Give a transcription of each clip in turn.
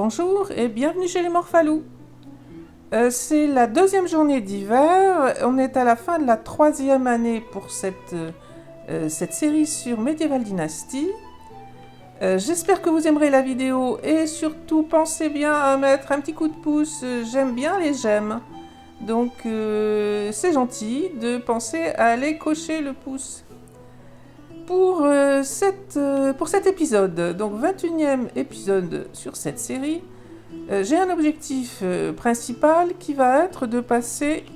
Bonjour et bienvenue chez les Morphalous. C'est la deuxième journée d'hiver, on est à la fin de la troisième année pour cette série sur Medieval Dynasty. J'espère que vous aimerez la vidéo et surtout pensez bien à mettre un petit coup de pouce, j'aime bien les j'aime. Donc c'est gentil de penser à aller cocher le pouce. Pour cet épisode, donc 21e épisode sur cette série, j'ai un objectif principal qui va être de passer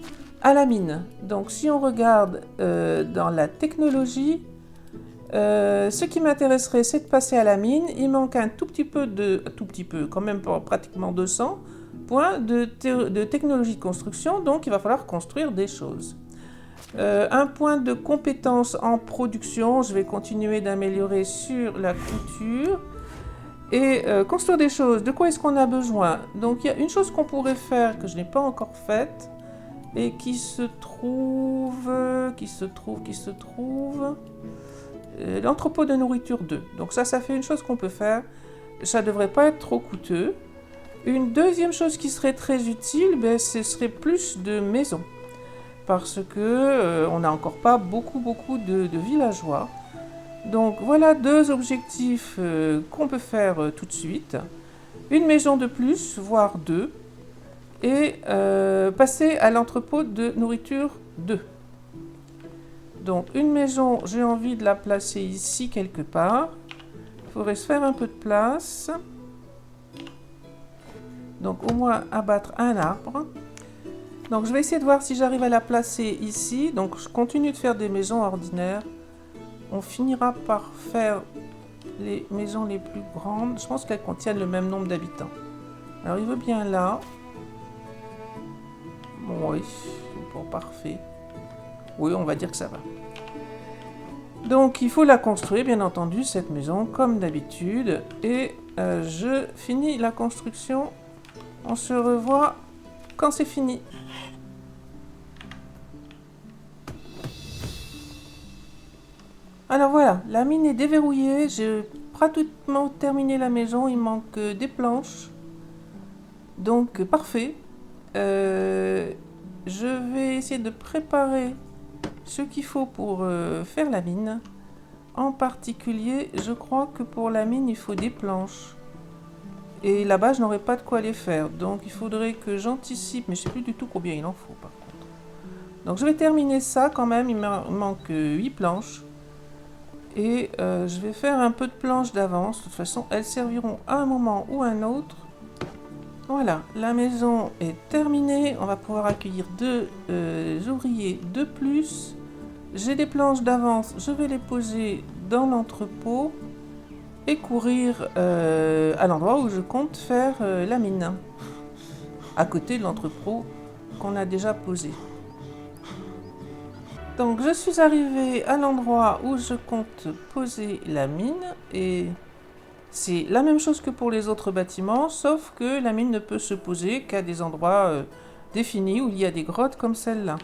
à la mine. Donc si on regarde dans la technologie, ce qui m'intéresserait c'est de passer à la mine. Il manque un tout petit peu, quand même pratiquement 200 points de technologie de construction, donc il va falloir construire des choses. Un point de compétence en production, je vais continuer d'améliorer sur la couture. Et construire des choses, de quoi est-ce qu'on a besoin? Donc il y a une chose qu'on pourrait faire que je n'ai pas encore faite et qui se trouve l'entrepôt de nourriture 2. Donc ça fait une chose qu'on peut faire, ça devrait pas être trop coûteux. Une deuxième chose qui serait très utile, ce serait plus de maisons. Parce que on n'a encore pas beaucoup de villageois. Donc voilà deux objectifs qu'on peut faire tout de suite. Une maison de plus, voire deux. Et passer à l'entrepôt de nourriture 2. Donc une maison, j'ai envie de la placer ici quelque part. Il faudrait se faire un peu de place. Donc au moins abattre un arbre. Donc je vais essayer de voir si j'arrive à la placer ici. Donc je continue de faire des maisons ordinaires. On finira par faire les maisons les plus grandes. Je pense qu'elles contiennent le même nombre d'habitants. Alors il veut bien là. Bon, oui, bon, parfait. Oui, on va dire que ça va. Donc il faut la construire, bien entendu, cette maison, comme d'habitude. Et je finis la construction. On se revoit quand c'est fini. Alors voilà, la mine est déverrouillée, j'ai pratiquement terminé la maison, il manque des planches. Donc parfait. Je vais essayer de préparer ce qu'il faut pour faire la mine. En particulier, je crois que pour la mine, il faut des planches. Et là-bas, je n'aurai pas de quoi les faire. Donc il faudrait que j'anticipe, mais je ne sais plus du tout combien il en faut par contre. Donc je vais terminer ça quand même, il me manque 8 planches. Et je vais faire un peu de planches d'avance. De toute façon, elles serviront à un moment ou à un autre. Voilà, la maison est terminée. On va pouvoir accueillir deux ouvriers de plus. J'ai des planches d'avance. Je vais les poser dans l'entrepôt et courir à l'endroit où je compte faire la mine. À côté de l'entrepôt qu'on a déjà posé. Donc je suis arrivée à l'endroit où je compte poser la mine et c'est la même chose que pour les autres bâtiments, sauf que la mine ne peut se poser qu'à des endroits définis où il y a des grottes comme celle-là.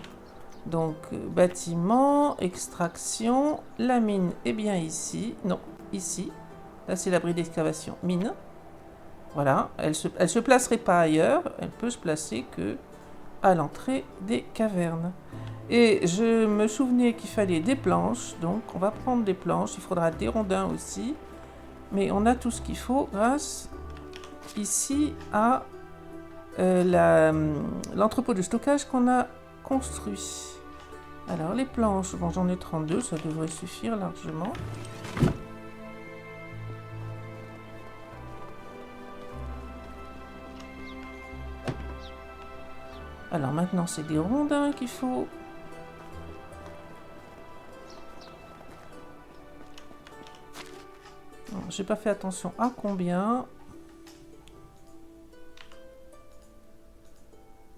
Donc bâtiment, extraction, la mine est bien ici, non, ici. Là c'est l'abri d'excavation, mine. Voilà, elle se placerait pas ailleurs, elle peut se placer que à l'entrée des cavernes. Et je me souvenais qu'il fallait des planches, donc on va prendre des planches, il faudra des rondins aussi. Mais on a tout ce qu'il faut grâce ici à l'entrepôt de stockage qu'on a construit. Alors les planches, bon j'en ai 32, ça devrait suffire largement. Alors maintenant c'est des rondins qu'il faut. J'ai pas fait attention à combien.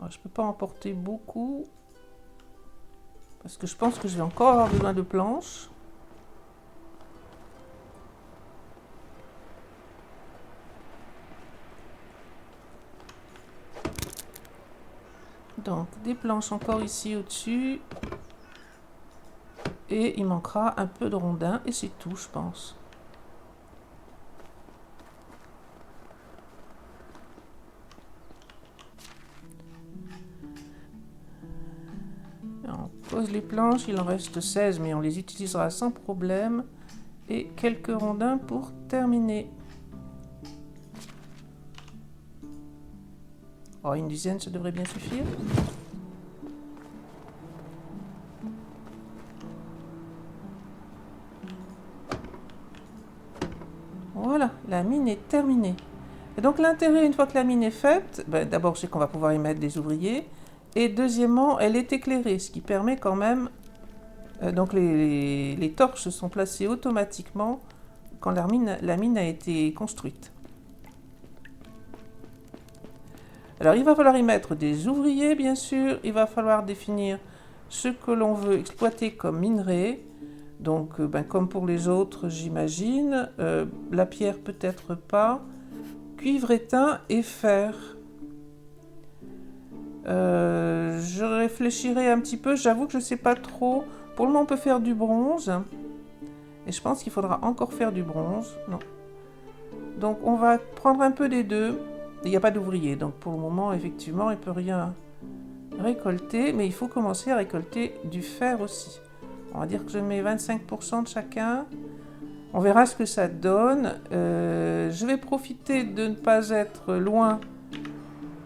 Je peux pas en porter beaucoup. Parce que je pense que je vais encore avoir besoin de planches. Donc des planches encore ici au-dessus. Et il manquera un peu de rondins. Et c'est tout je pense. pose les planches, il en reste 16, mais on les utilisera sans problème. Et quelques rondins pour terminer. Oh, une dizaine, ça devrait bien suffire. Voilà, la mine est terminée. Et donc l'intérêt, une fois que la mine est faite, d'abord c'est qu'on va pouvoir y mettre des ouvriers. Et deuxièmement, elle est éclairée, ce qui permet quand même... donc les torches se sont placées automatiquement quand la mine a été construite. Alors il va falloir y mettre des ouvriers, bien sûr. Il va falloir définir ce que l'on veut exploiter comme minerai. Donc comme pour les autres, j'imagine. La pierre peut-être pas. Cuivre, étain et fer. Je réfléchirai un petit peu. J'avoue que je ne sais pas trop. Pour le moment, on peut faire du bronze. Et je pense qu'il faudra encore faire du bronze. Non. Donc on va prendre un peu des deux. Il n'y a pas d'ouvrier, donc pour le moment, effectivement, il ne peut rien récolter. Mais il faut commencer à récolter du fer aussi. On va dire que je mets 25% de chacun. On verra ce que ça donne. Je vais profiter de ne pas être loin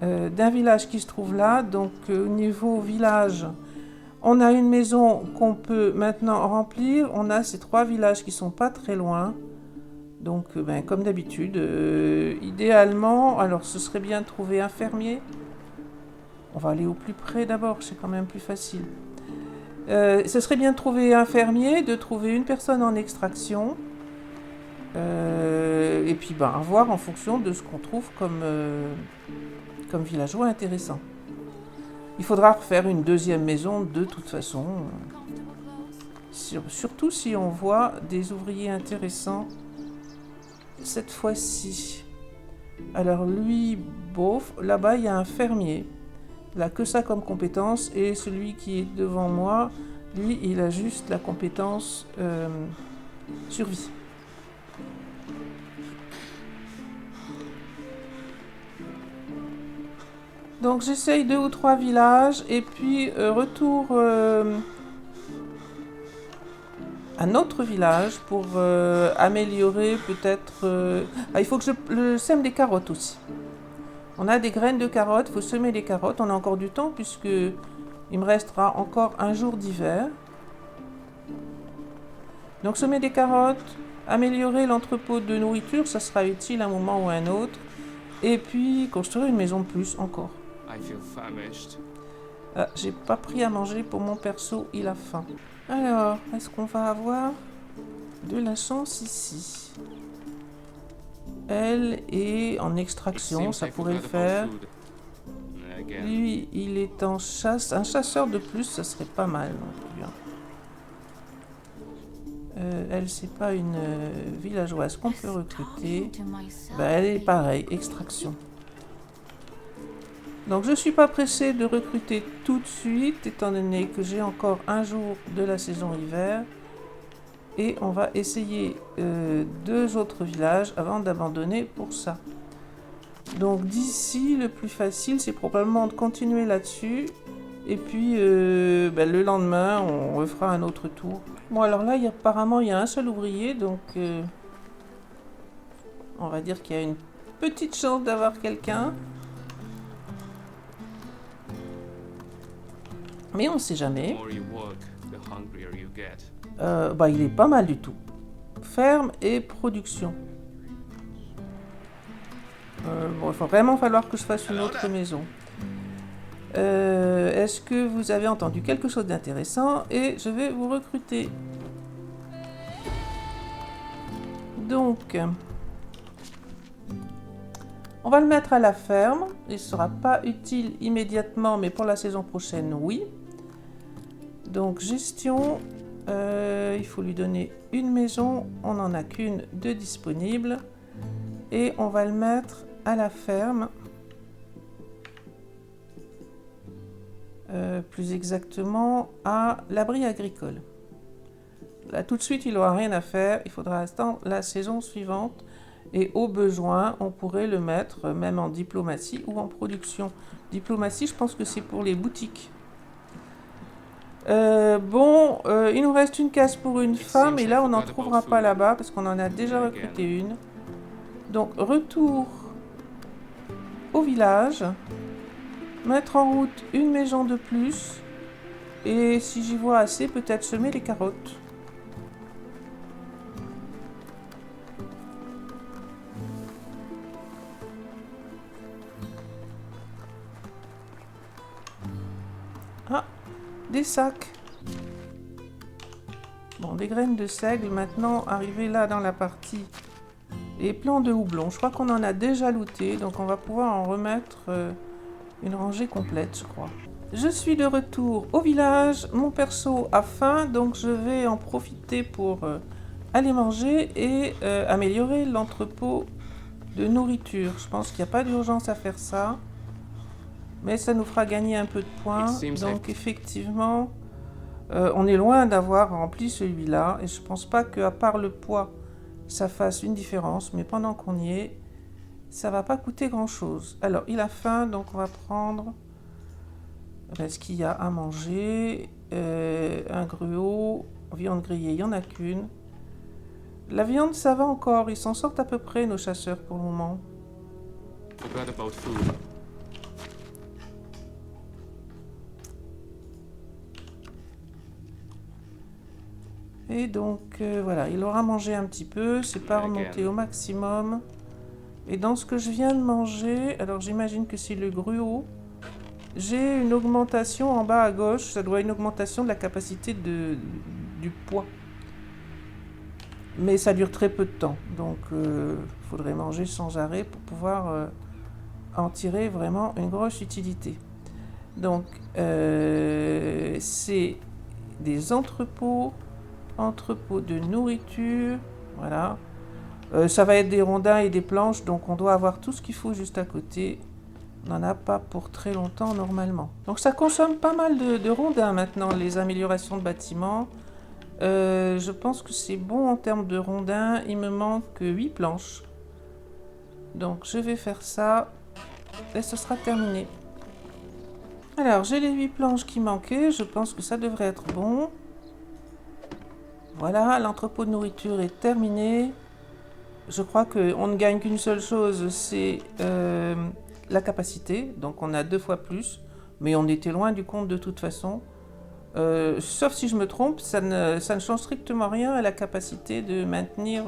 d'un village qui se trouve là. Donc au niveau village, on a une maison qu'on peut maintenant remplir. On a ces 3 villages qui ne sont pas très loin. Donc comme d'habitude, idéalement, alors ce serait bien de trouver un fermier. On va aller au plus près d'abord, c'est quand même plus facile. Ce serait bien de trouver un fermier, de trouver une personne en extraction. Et puis voir en fonction de ce qu'on trouve comme villageois intéressant. Il faudra refaire une deuxième maison de toute façon. Surtout si on voit des ouvriers intéressants cette fois-ci. Alors lui, bof, là-bas il y a un fermier. Il n'a que ça comme compétence et celui qui est devant moi, lui, il a juste la compétence survie. Donc j'essaye 2 ou 3 villages et puis retour à notre village pour améliorer peut-être... il faut que je sème des carottes aussi. On a des graines de carottes, il faut semer des carottes. On a encore du temps puisque il me restera encore un jour d'hiver. Donc semer des carottes, améliorer l'entrepôt de nourriture, ça sera utile à un moment ou à un autre. Et puis construire une maison de plus encore. J'ai pas pris à manger pour mon perso, il a faim. Alors, est-ce qu'on va avoir de la chance ici? Elle est en extraction, ça pourrait le faire. Lui, il est en chasse. Un chasseur de plus, ça serait pas mal non plus. Elle, c'est pas une villageoise qu'on peut recruter. Elle est pareil, extraction. Donc je ne suis pas pressée de recruter tout de suite, étant donné que j'ai encore un jour de la saison hiver. Et on va essayer 2 autres villages avant d'abandonner pour ça. Donc d'ici, le plus facile, c'est probablement de continuer là-dessus. Et puis le lendemain, on refera un autre tour. Bon, alors là, apparemment, il y a un seul ouvrier, donc on va dire qu'il y a une petite chance d'avoir quelqu'un. Mais on ne sait jamais. Il est pas mal du tout. Ferme et production. Il va vraiment falloir que je fasse une autre maison. Est-ce que vous avez entendu quelque chose d'intéressant? Et je vais vous recruter. Donc, on va le mettre à la ferme. Il ne sera pas utile immédiatement, mais pour la saison prochaine, oui. Donc, gestion. Il faut lui donner une maison. On n'en a qu'une de disponible. Et on va le mettre à la ferme. Plus exactement à l'abri agricole. Là, tout de suite, il n'aura rien à faire. Il faudra attendre la saison suivante. Et au besoin, on pourrait le mettre même en diplomatie ou en production. Diplomatie, je pense que c'est pour les boutiques. Il nous reste une case pour une femme et là on n'en trouvera pas là-bas parce qu'on en a déjà recruté une. Donc retour au village, mettre en route une maison de plus et si j'y vois assez, peut-être semer les carottes. Ah, des sacs. Bon, des graines de seigle, maintenant arrivé là dans la partie les plants de houblon. Je crois qu'on en a déjà looté, donc on va pouvoir en remettre une rangée complète, je crois. Je suis de retour au village, mon perso a faim, donc je vais en profiter pour aller manger et améliorer l'entrepôt de nourriture. Je pense qu'il n'y a pas d'urgence à faire ça, mais ça nous fera gagner un peu de points. Donc effectivement, on est loin d'avoir rempli celui-là, et je pense pas qu'à part le poids, ça fasse une différence, mais pendant qu'on y est, ça va pas coûter grand-chose. Alors, il a faim, donc on va prendre ce qu'il y a à manger. Un gruau, viande grillée, il n'y en a qu'une. La viande, ça va encore, ils s'en sortent à peu près, nos chasseurs, pour le moment. Et donc, voilà, il aura mangé un petit peu, c'est pas remonté au maximum. Et dans ce que je viens de manger, alors j'imagine que c'est le gruau, j'ai une augmentation en bas à gauche, ça doit être une augmentation de la capacité du poids. Mais ça dure très peu de temps, donc il faudrait manger sans arrêt pour pouvoir en tirer vraiment une grosse utilité. Donc c'est des entrepôts de nourriture, voilà. Ça va être des rondins et des planches, donc on doit avoir tout ce qu'il faut juste à côté. On n'en a pas pour très longtemps normalement. Donc ça consomme pas mal de rondins maintenant, les améliorations de bâtiments. Je pense que c'est bon en termes de rondins. Il me manque 8 planches. Donc je vais faire ça et ce sera terminé. Alors j'ai les 8 planches qui manquaient. Je pense que ça devrait être bon. Voilà, l'entrepôt de nourriture est terminé. Je crois qu'on ne gagne qu'une seule chose, c'est la capacité. Donc on a 2 fois plus. Mais on était loin du compte de toute façon. Sauf si je me trompe, ça ne change strictement rien à la capacité de maintenir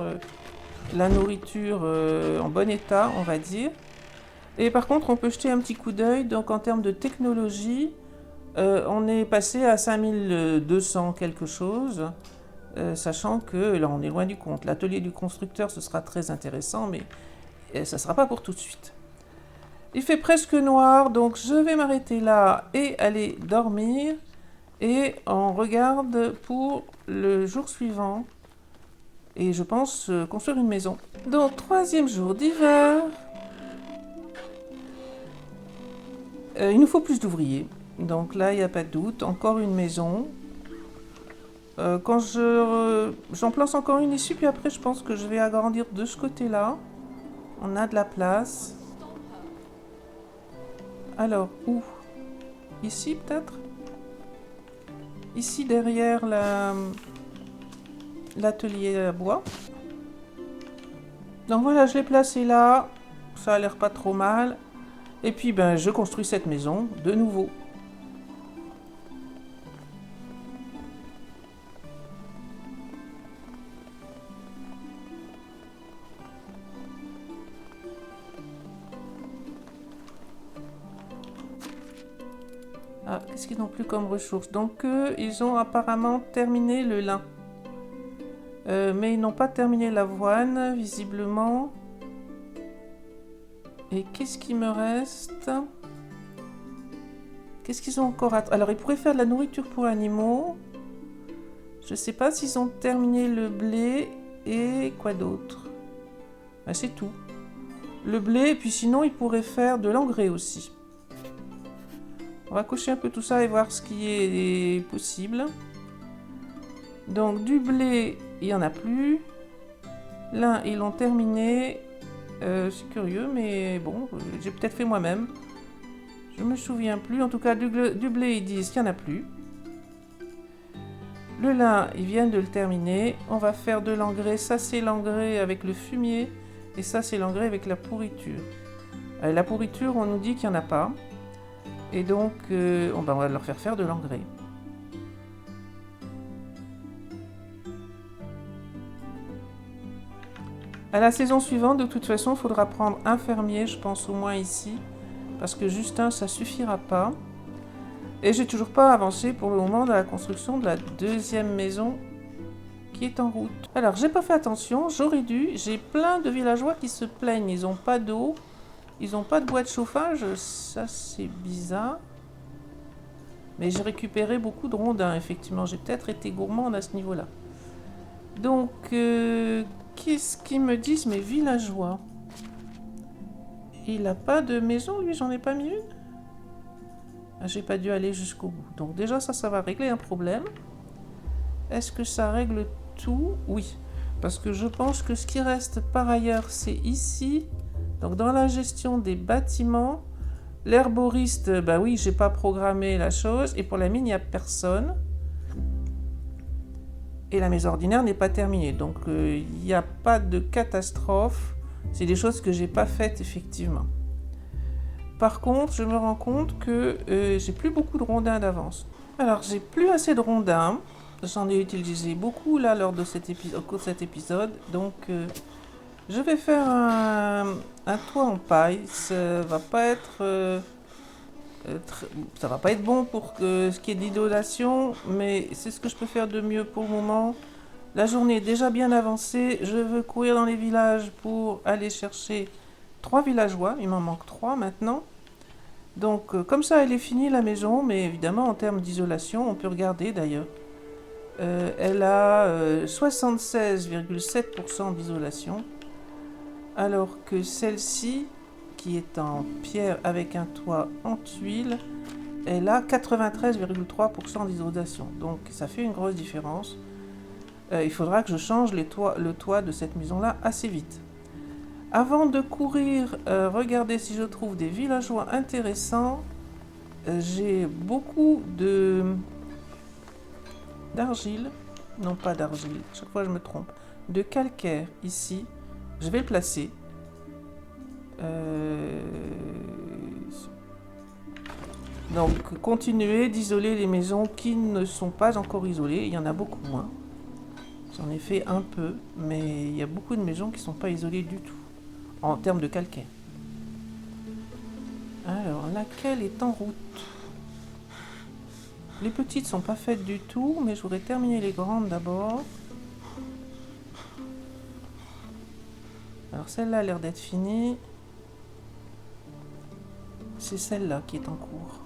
la nourriture en bon état, on va dire. Et par contre, on peut jeter un petit coup d'œil. Donc en termes de technologie, on est passé à 5200 quelque chose, sachant que là, on est loin du compte. L'atelier du constructeur, ce sera très intéressant, mais ça ne sera pas pour tout de suite. Il fait presque noir, donc je vais m'arrêter là et aller dormir. Et on regarde pour le jour suivant. Et je pense construire une maison. Donc, 3e jour d'hiver. Il nous faut plus d'ouvriers. Donc là, il n'y a pas de doute. Encore une maison. Quand j'en place encore une ici, puis après, je pense que je vais agrandir de ce côté-là. On a de la place. Alors, où? Ici, peut-être? Ici, derrière l'atelier à bois. Donc voilà, je l'ai placé là. Ça a l'air pas trop mal. Et puis, je construis cette maison de nouveau. Ah, qu'est-ce qu'ils n'ont plus comme ressources? Donc, ils ont apparemment terminé le lin. Mais ils n'ont pas terminé l'avoine, visiblement. Et qu'est-ce qui me reste? Qu'est-ce qu'ils ont encore à... Alors, ils pourraient faire de la nourriture pour animaux. Je ne sais pas s'ils ont terminé le blé et quoi d'autre. C'est tout. Le blé, et puis sinon, ils pourraient faire de l'engrais aussi. On va cocher un peu tout ça et voir ce qui est possible. Donc, du blé, il n'y en a plus. Là, ils l'ont terminé. C'est curieux, mais bon, j'ai peut-être fait moi-même. Je me souviens plus. En tout cas, du blé, ils disent qu'il n'y en a plus. Le lin, ils viennent de le terminer. On va faire de l'engrais. Ça, c'est l'engrais avec le fumier. Et ça, c'est l'engrais avec la pourriture. La pourriture, on nous dit qu'il n'y en a pas. Et donc, on va leur faire de l'engrais. À la saison suivante, de toute façon, il faudra prendre un fermier, je pense au moins ici. Parce que juste un, ça suffira pas. Et j'ai toujours pas avancé pour le moment dans la construction de la deuxième maison qui est en route. Alors, j'ai pas fait attention, j'aurais dû. J'ai plein de villageois qui se plaignent. Ils n'ont pas d'eau, ils n'ont pas de bois de chauffage. Ça, c'est bizarre. Mais j'ai récupéré beaucoup de rondins, effectivement. J'ai peut-être été gourmande à ce niveau-là. Donc, qu'est-ce qu'ils me disent mes villageois? Il n'a pas de maison, lui, j'en ai pas mis une. Ah, j'ai pas dû aller jusqu'au bout. Donc déjà, ça va régler un problème. Est-ce que ça règle tout? Oui. Parce que je pense que ce qui reste par ailleurs, c'est ici. Donc dans la gestion des bâtiments, l'herboriste, bah oui, j'ai pas programmé la chose. Et pour la mine, il n'y a personne. Et la maison ordinaire n'est pas terminée. Donc il n'y a pas de catastrophe. C'est des choses que j'ai pas faites effectivement. Par contre, je me rends compte que j'ai plus beaucoup de rondins d'avance. Alors, j'ai plus assez de rondins. J'en ai utilisé beaucoup là lors de au cours de cet épisode. Donc, je vais faire un toit en paille. Ça va pas être, ça va pas être bon pour ce qui est d'isolation, mais c'est ce que je peux faire de mieux pour le moment. La journée est déjà bien avancée. Je veux courir dans les villages pour aller chercher 3 villageois. Il m'en manque 3 maintenant. Donc, comme ça, elle est finie la maison, mais évidemment, en termes d'isolation, on peut regarder d'ailleurs. Elle a 76,7% d'isolation, alors que celle-ci, qui est en pierre avec un toit en tuiles, elle a 93,3% d'isolation. Donc, ça fait une grosse différence. Il faudra que je change le toit de cette maison-là assez vite. Avant de courir, regardez si je trouve des villageois intéressants. J'ai beaucoup d'argile. Non, pas d'argile. Chaque fois, je me trompe. De calcaire, ici. Je vais le placer. Donc, continuez d'isoler les maisons qui ne sont pas encore isolées. Il y en a beaucoup moins. J'en ai fait un peu, mais il y a beaucoup de maisons qui ne sont pas isolées du tout. En termes de calcaire. Alors, laquelle est en route? Les petites sont pas faites du tout, mais je voudrais terminer les grandes d'abord. Alors, celle-là a l'air d'être finie. C'est celle-là qui est en cours.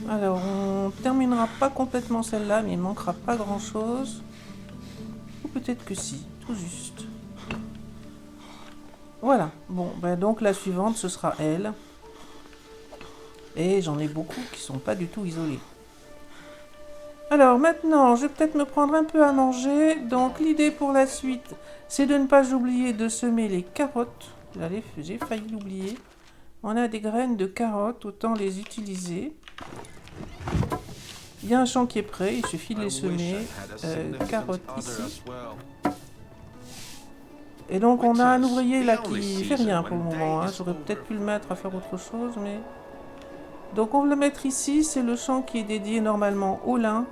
Alors, on terminera pas complètement celle-là, mais il manquera pas grand-chose. Ou peut-être que si, tout juste. Voilà, bon, ben donc la suivante, ce sera elle. Et j'en ai beaucoup qui sont pas du tout isolés. Alors maintenant, je vais peut-être me prendre un peu à manger. Donc l'idée pour la suite, c'est de ne pas oublier de semer les carottes. J'ai failli l'oublier. On a des graines de carottes, autant les utiliser. Il y a un champ qui est prêt, il suffit de les semer. Carottes ici. Et donc on a un ouvrier là qui fait rien pour le moment. Hein. J'aurais peut-être pu le mettre à faire autre chose, mais... Donc on va le mettre ici, c'est le champ qui est dédié normalement au lin.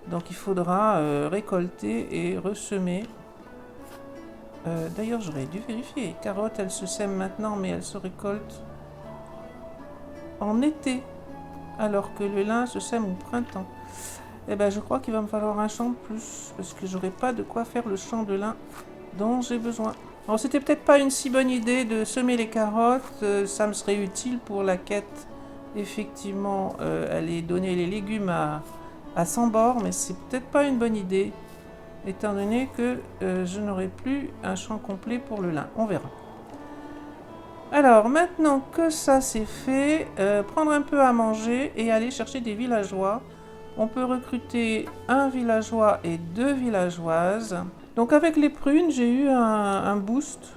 Donc il faudra récolter et ressemer. D'ailleurs j'aurais dû vérifier. Les carottes, elles se sèment maintenant, mais elles se récoltent en été. Alors que le lin se sème au printemps. Eh ben je crois qu'il va me falloir un champ de plus. Parce que j'aurai pas de quoi faire le champ de lin dont j'ai besoin. Alors c'était peut-être pas une si bonne idée de semer les carottes. Ça me serait utile pour la quête. Effectivement, aller donner les légumes à 100 bords, mais c'est peut-être pas une bonne idée, étant donné que je n'aurai plus un champ complet pour le lin. On verra. Alors, maintenant que ça c'est fait, prendre un peu à manger et aller chercher des villageois. On peut recruter un villageois et 2 villageoises. Donc avec les prunes, j'ai eu un boost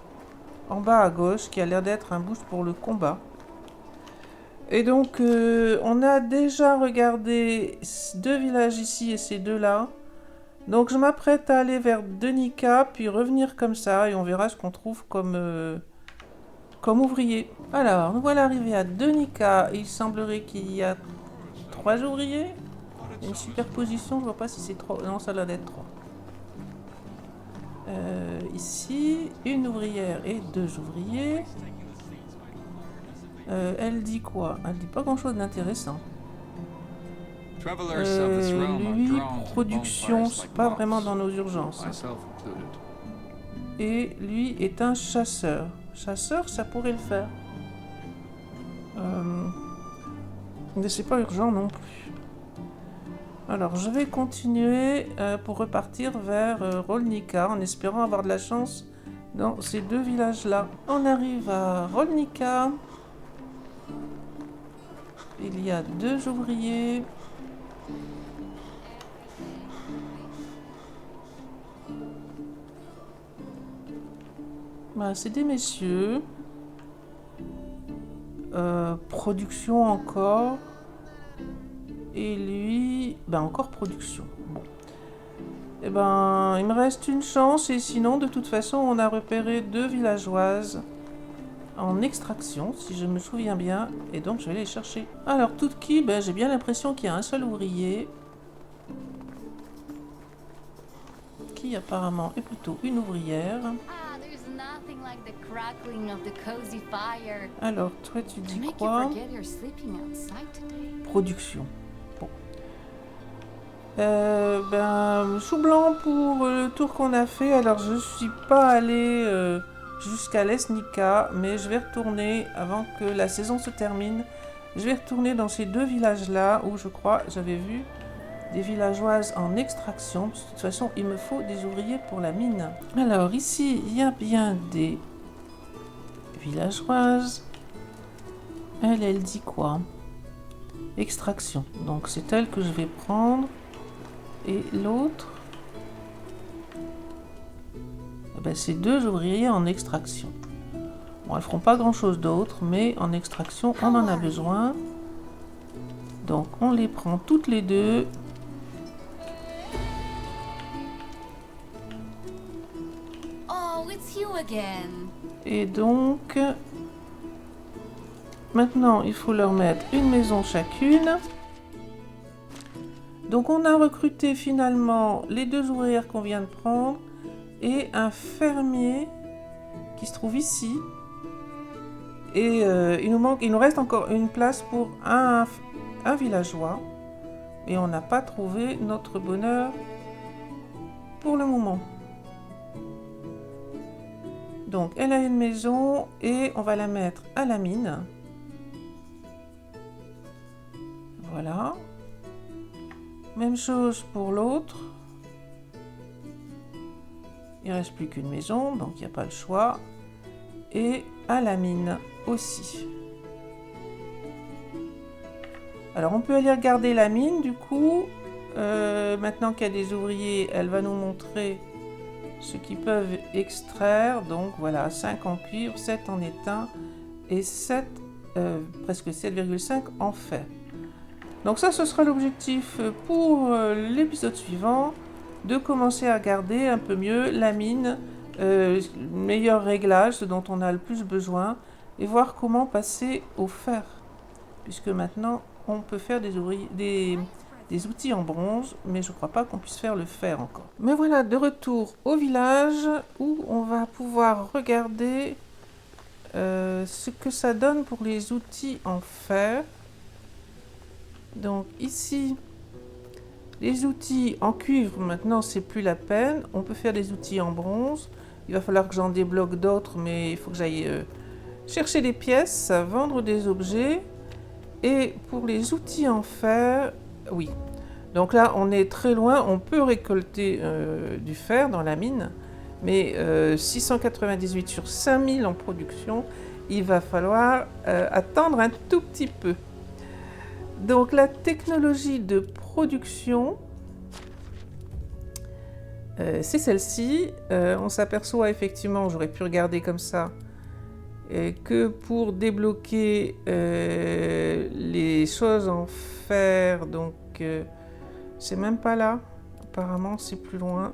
en bas à gauche qui a l'air d'être un boost pour le combat. Et donc, on a déjà regardé 2 villages ici et ces 2 là. Donc, je m'apprête à aller vers Denica, puis revenir comme ça, et on verra ce qu'on trouve comme ouvrier. Alors, nous voilà arrivés à Denica. Il semblerait qu'il y a 3 ouvriers. Il y a une superposition, je vois pas si c'est 3. Non, ça doit être 3. Ici, une ouvrière et 2 ouvriers. Elle dit quoi? Elle dit pas grand chose d'intéressant. Lui, production, c'est pas vraiment dans nos urgences. Et lui est un chasseur. Chasseur, ça pourrait le faire. Mais c'est pas urgent non plus. Alors, je vais continuer pour repartir vers Rolnica en espérant avoir de la chance dans ces 2 villages-là. On arrive à Rolnica. Il y a 2 ouvriers. Bah, c'est des messieurs. Production encore. Et lui, ben encore production. Bon. Et ben, il me reste une chance et sinon, de toute façon, on a repéré 2 villageoises en extraction, si je me souviens bien, et donc je vais les chercher. Alors, toutes qui, ben, j'ai bien l'impression qu'il y a un seul ouvrier, qui apparemment est plutôt une ouvrière. Alors, toi, tu dis quoi? Production. Bon. Ben, chou blanc pour le tour qu'on a fait. Alors, je suis pas allée jusqu'à Lesnica, mais je vais retourner avant que la saison se termine. Je vais retourner dans ces 2 villages-là où je crois j'avais vu des villageoises en extraction. De toute façon, il me faut des ouvriers pour la mine. Alors, ici, il y a bien des villageoises. Elle dit quoi? Extraction. Donc, c'est elle que je vais prendre. Et l'autre, ben, c'est 2 ouvriers en extraction. Bon, elles feront pas grand chose d'autre, mais en extraction, on en a besoin. Donc, on les prend toutes les 2. Oh, it's you again. Et donc, maintenant, il faut leur mettre une maison chacune. Donc, on a recruté finalement les 2 ouvrières qu'on vient de prendre et un fermier qui se trouve ici. Et il nous reste encore une place pour un villageois. Et on n'a pas trouvé notre bonheur pour le moment. Donc, elle a une maison et on va la mettre à la mine. Voilà. Même chose pour l'autre. Il ne reste plus qu'une maison, donc il n'y a pas le choix. Et à la mine aussi. Alors on peut aller regarder la mine du coup. Maintenant qu'il y a des ouvriers, elle va nous montrer ce qu'ils peuvent extraire. Donc voilà, 5 en cuivre, 7 en étain et 7, presque 7,5 en fer. Donc ça, ce sera l'objectif pour l'épisode suivant, de commencer à regarder un peu mieux la mine, meilleur réglage, ce dont on a le plus besoin, et voir comment passer au fer. Puisque maintenant, on peut faire des outils en bronze, mais je ne crois pas qu'on puisse faire le fer encore. Mais voilà, de retour au village, où on va pouvoir regarder ce que ça donne pour les outils en fer. Donc ici, les outils en cuivre, maintenant, c'est plus la peine. On peut faire des outils en bronze. Il va falloir que j'en débloque d'autres, mais il faut que j'aille chercher des pièces, vendre des objets. Et pour les outils en fer, oui. Donc là, on est très loin. On peut récolter du fer dans la mine, mais 698 sur 5000 en production, il va falloir attendre un tout petit peu. Donc la technologie de production, c'est celle-ci. On s'aperçoit effectivement, j'aurais pu regarder comme ça, et que pour débloquer les choses en fer, donc c'est même pas là, apparemment c'est plus loin.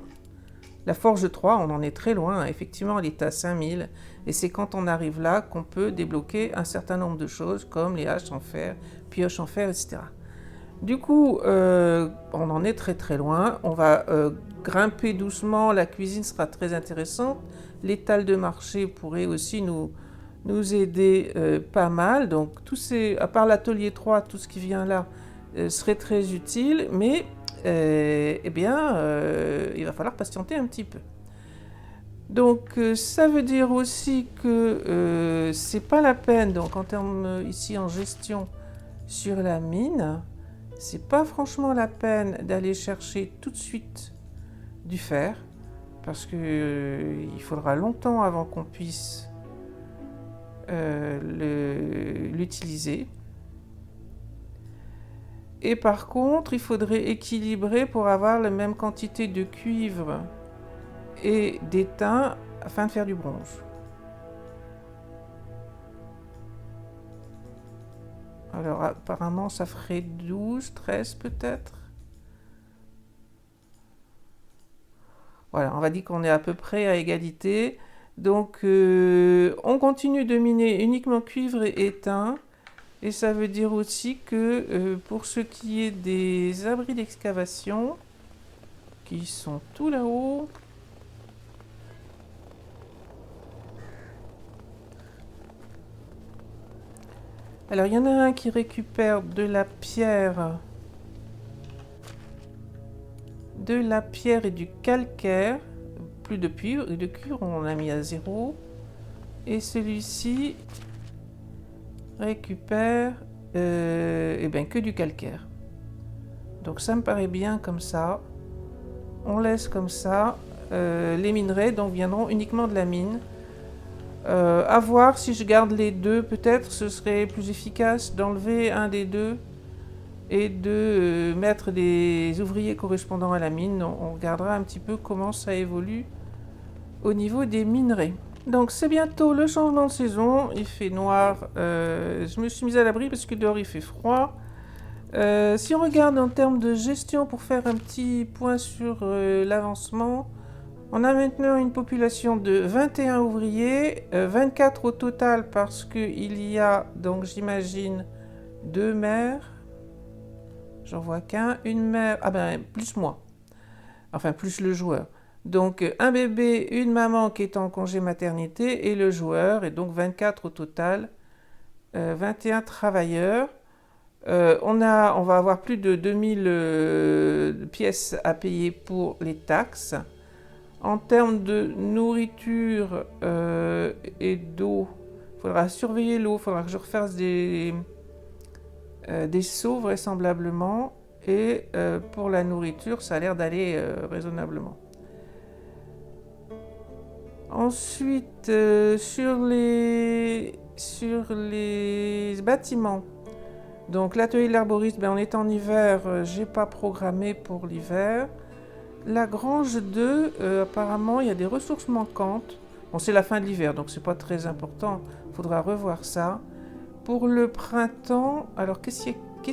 La forge 3, on en est très loin, effectivement elle est à 5000, et c'est quand on arrive là qu'on peut débloquer un certain nombre de choses, comme les haches en fer, pioches en fer, etc. Du coup, on en est très très loin, on va grimper doucement, la cuisine sera très intéressante, l'étal de marché pourrait aussi nous aider pas mal, donc à part l'atelier 3, tout ce qui vient là serait très utile, mais eh bien, il va falloir patienter un petit peu. Donc ça veut dire aussi que c'est pas la peine, donc en termes ici en gestion sur la mine, c'est pas franchement la peine d'aller chercher tout de suite du fer, parce que il faudra longtemps avant qu'on puisse l'utiliser. Et par contre, il faudrait équilibrer pour avoir la même quantité de cuivre et d'étain afin de faire du bronze. Alors apparemment ça ferait 12, 13 peut-être. Voilà, on va dire qu'on est à peu près à égalité. Donc on continue de miner uniquement cuivre et étain. Et ça veut dire aussi que pour ce qui est des abris d'excavation, qui sont tout là-haut, alors il y en a un qui récupère de la pierre et du calcaire, plus de cuivre, on l'a mis à 0. Et celui-ci récupère que du calcaire. Donc ça me paraît bien comme ça. On laisse comme ça. Les minerais donc viendront uniquement de la mine. À voir si je garde les deux, peut-être ce serait plus efficace d'enlever un des deux et de mettre des ouvriers correspondants à la mine. On regardera un petit peu comment ça évolue au niveau des minerais. Donc c'est bientôt le changement de saison, il fait noir, je me suis mise à l'abri parce que dehors il fait froid. Si on regarde en termes de gestion pour faire un petit point sur l'avancement, on a maintenant une population de 21 ouvriers, 24 au total parce qu'il y a, donc j'imagine, 2 mères, j'en vois qu'un, une mère, plus moi, enfin plus le joueur. Donc un bébé, une maman qui est en congé maternité et le joueur, et donc 24 au total, 21 travailleurs. On va avoir plus de 2000 pièces à payer pour les taxes. En termes de nourriture et d'eau, il faudra surveiller l'eau, il faudra que je refasse des seaux vraisemblablement. Et pour la nourriture, ça a l'air d'aller raisonnablement. Ensuite, sur les bâtiments, donc l'atelier de l'arboriste, on est en hiver, j'ai pas programmé pour l'hiver. La grange 2, apparemment, il y a des ressources manquantes. Bon, c'est la fin de l'hiver, donc c'est pas très important. Il faudra revoir ça. Pour le printemps, alors qu'est-ce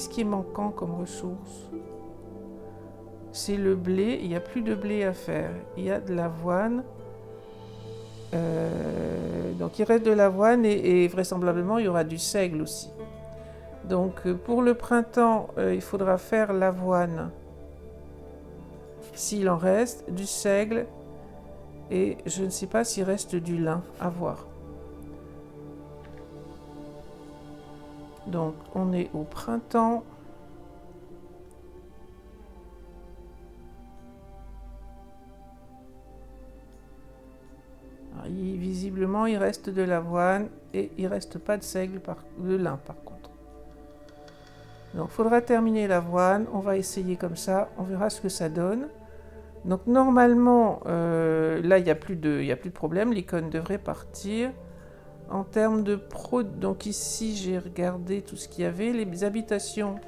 qui est manquant comme ressource? C'est le blé. Il n'y a plus de blé à faire. Il y a de l'avoine. Donc il reste de l'avoine et vraisemblablement il y aura du seigle aussi. Donc pour le printemps, il faudra faire l'avoine. S'il en reste, du seigle, et je ne sais pas s'il reste du lin, à voir. Donc on est au printemps. Alors, visiblement il reste de l'avoine et il reste pas de seigle, de lin par contre. Donc il faudra terminer l'avoine, on va essayer comme ça, on verra ce que ça donne. Donc normalement, là il n'y a plus de problème, l'icône devrait partir. En termes de donc ici j'ai regardé tout ce qu'il y avait, les habitations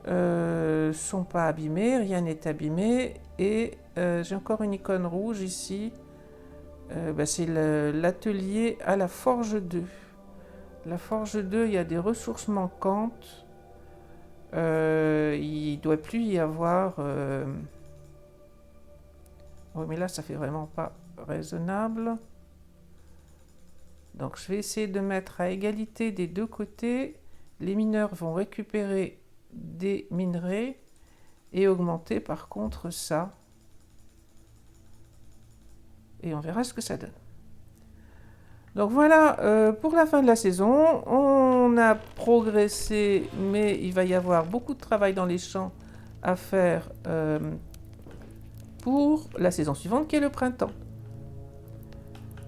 sont pas abîmées, rien n'est abîmé, et j'ai encore une icône rouge ici. C'est l'atelier à la Forge 2. La Forge 2, il y a des ressources manquantes. Il ne doit plus y avoir... Oui, mais là, ça fait vraiment pas raisonnable. Donc, je vais essayer de mettre à égalité des deux côtés. Les mineurs vont récupérer des minerais et augmenter par contre ça. Et on verra ce que ça donne. Donc voilà, pour la fin de la saison, on a progressé, mais il va y avoir beaucoup de travail dans les champs à faire pour la saison suivante, qui est le printemps.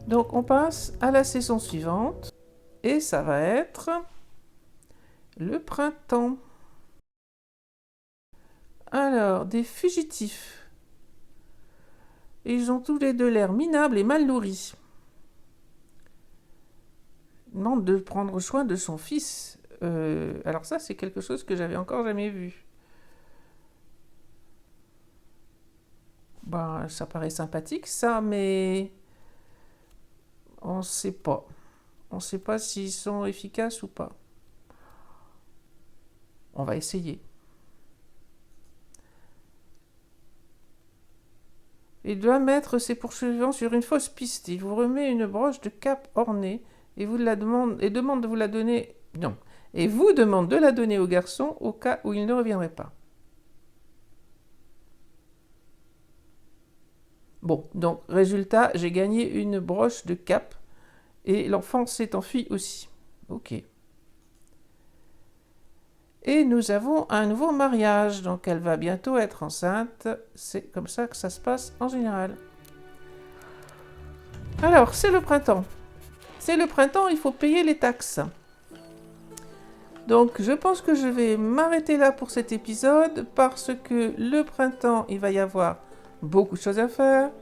Donc on passe à la saison suivante, et ça va être le printemps. Alors, des fugitifs. Ils ont tous les deux l'air minables et mal nourris. Demande de prendre soin de son fils. Alors ça, c'est quelque chose que j'avais encore jamais vu. Ça paraît sympathique, ça, mais on ne sait pas. On ne sait pas s'ils sont efficaces ou pas. On va essayer. Il doit mettre ses poursuivants sur une fausse piste. Il vous remet une broche de cap ornée et demande de vous la donner. Non. Et vous demande de la donner au garçon au cas où il ne reviendrait pas. Bon, donc, résultat, j'ai gagné une broche de cap et l'enfant s'est enfui aussi. Ok. Et nous avons un nouveau mariage, donc elle va bientôt être enceinte. C'est comme ça que ça se passe en général. Alors, c'est le printemps. C'est le printemps, il faut payer les taxes. Donc, je pense que je vais m'arrêter là pour cet épisode parce que le printemps, il va y avoir beaucoup de choses à faire.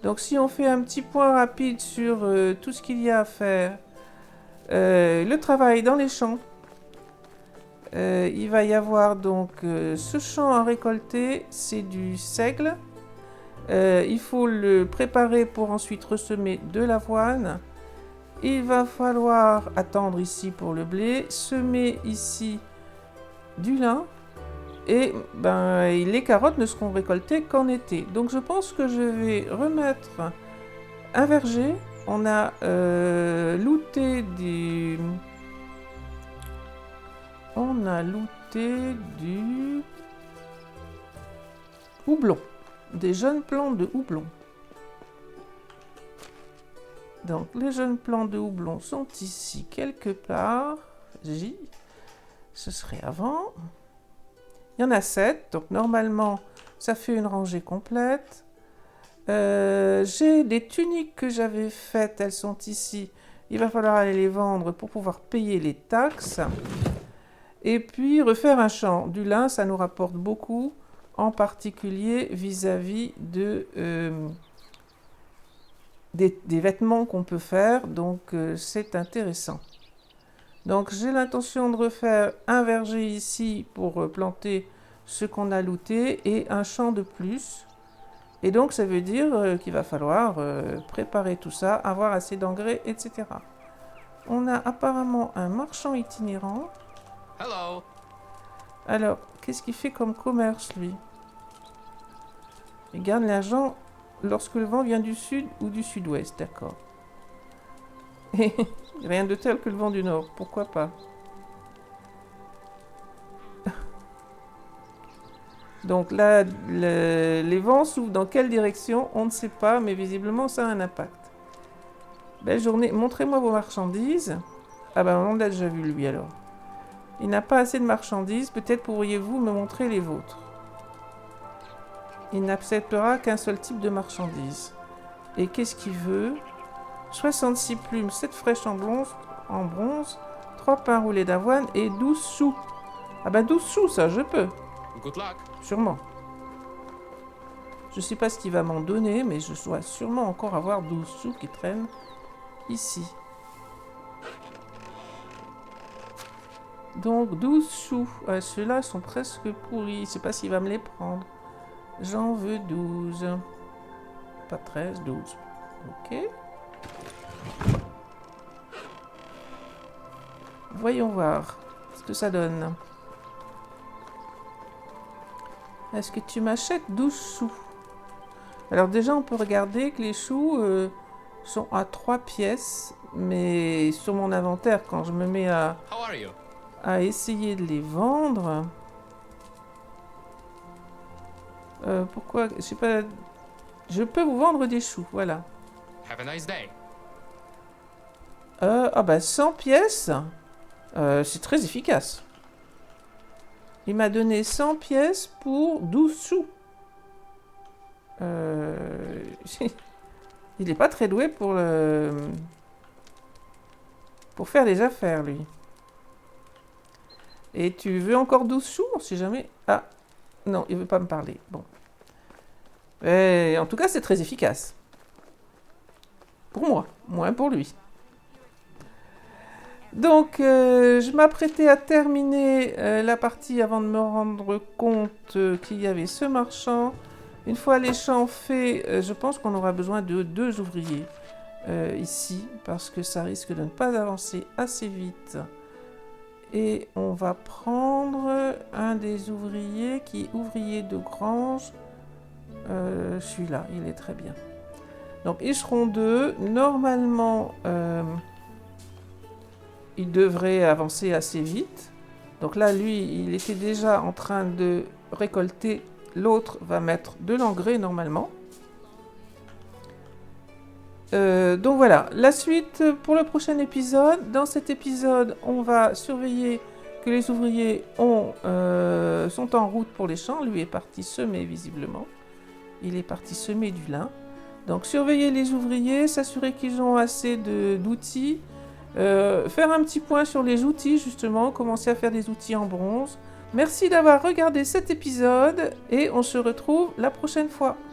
Donc, si on fait un petit point rapide sur tout ce qu'il y a à faire, le travail dans les champs, il va y avoir donc ce champ à récolter, c'est du seigle. Il faut le préparer pour ensuite ressemer de l'avoine. Il va falloir attendre ici pour le blé, semer ici du lin. Et les carottes ne seront récoltées qu'en été. Donc je pense que je vais remettre un verger. On a looté du... On a looté du houblon. Des jeunes plants de houblon. Donc les jeunes plants de houblon sont ici quelque part. Ce serait avant. Il y en a 7, donc normalement ça fait une rangée complète. J'ai des tuniques que j'avais faites, elles sont ici. Il va falloir aller les vendre pour pouvoir payer les taxes. Et puis refaire un champ. Du lin, ça nous rapporte beaucoup, en particulier vis-à-vis de, des vêtements qu'on peut faire, donc c'est intéressant. Donc j'ai l'intention de refaire un verger ici pour planter ce qu'on a looté et un champ de plus. Et donc ça veut dire qu'il va falloir préparer tout ça, avoir assez d'engrais, etc. On a apparemment un marchand itinérant. Hello. Alors, qu'est-ce qu'il fait comme commerce, lui? Il garde l'argent lorsque le vent vient du sud ou du sud-ouest, d'accord. Et rien de tel que le vent du nord, pourquoi pas? Donc là, les vents soufflent dans quelle direction? On ne sait pas, mais visiblement ça a un impact. Belle journée, montrez-moi vos marchandises. Ah on l'a déjà vu lui alors. Il n'a pas assez de marchandises, peut-être pourriez-vous me montrer les vôtres. Il n'acceptera qu'un seul type de marchandises. Et qu'est-ce qu'il veut? 66 plumes, 7 fraîches en bronze, 3 pains roulés d'avoine et 12 sous. Ah 12 sous, ça je peux. Good luck. Sûrement. Je ne sais pas ce qu'il va m'en donner, mais je dois sûrement encore avoir 12 sous qui traînent ici. Donc 12 sous. Ceux-là sont presque pourris. Je ne sais pas s'il va me les prendre. J'en veux 12. Pas 13, 12. Ok. Voyons voir ce que ça donne. Est-ce que tu m'achètes 12 choux? Alors déjà, on peut regarder que les choux sont à 3 pièces. Mais sur mon inventaire, quand je me mets à essayer de les vendre... pourquoi? Je sais pas... Je peux vous vendre des choux, voilà. Have a nice day. Ah bah 100 pièces, c'est très efficace. Il m'a donné 100 pièces pour 12 choux. Il n'est pas très doué pour faire les affaires, lui. Et tu veux encore 12 choux? On sait jamais. Ah, non, il veut pas me parler. Bon. Et en tout cas, c'est très efficace. Pour moi, moins pour lui. Donc, je m'apprêtais à terminer la partie avant de me rendre compte qu'il y avait ce marchand. Une fois les champs faits, je pense qu'on aura besoin de 2 ouvriers ici, parce que ça risque de ne pas avancer assez vite. Et on va prendre un des ouvriers qui est ouvrier de grange. Celui-là, il est très bien. Donc, ils seront 2. Normalement, il devrait avancer assez vite. Donc là, lui, il était déjà en train de récolter. L'autre va mettre de l'engrais normalement. Donc voilà, la suite pour le prochain épisode. Dans cet épisode, on va surveiller que les ouvriers sont en route pour les champs. Lui est parti semer visiblement. Il est parti semer du lin. Donc surveiller les ouvriers, s'assurer qu'ils ont assez d'outils. Faire un petit point sur les outils justement, commencer à faire des outils en bronze. Merci d'avoir regardé cet épisode et on se retrouve la prochaine fois.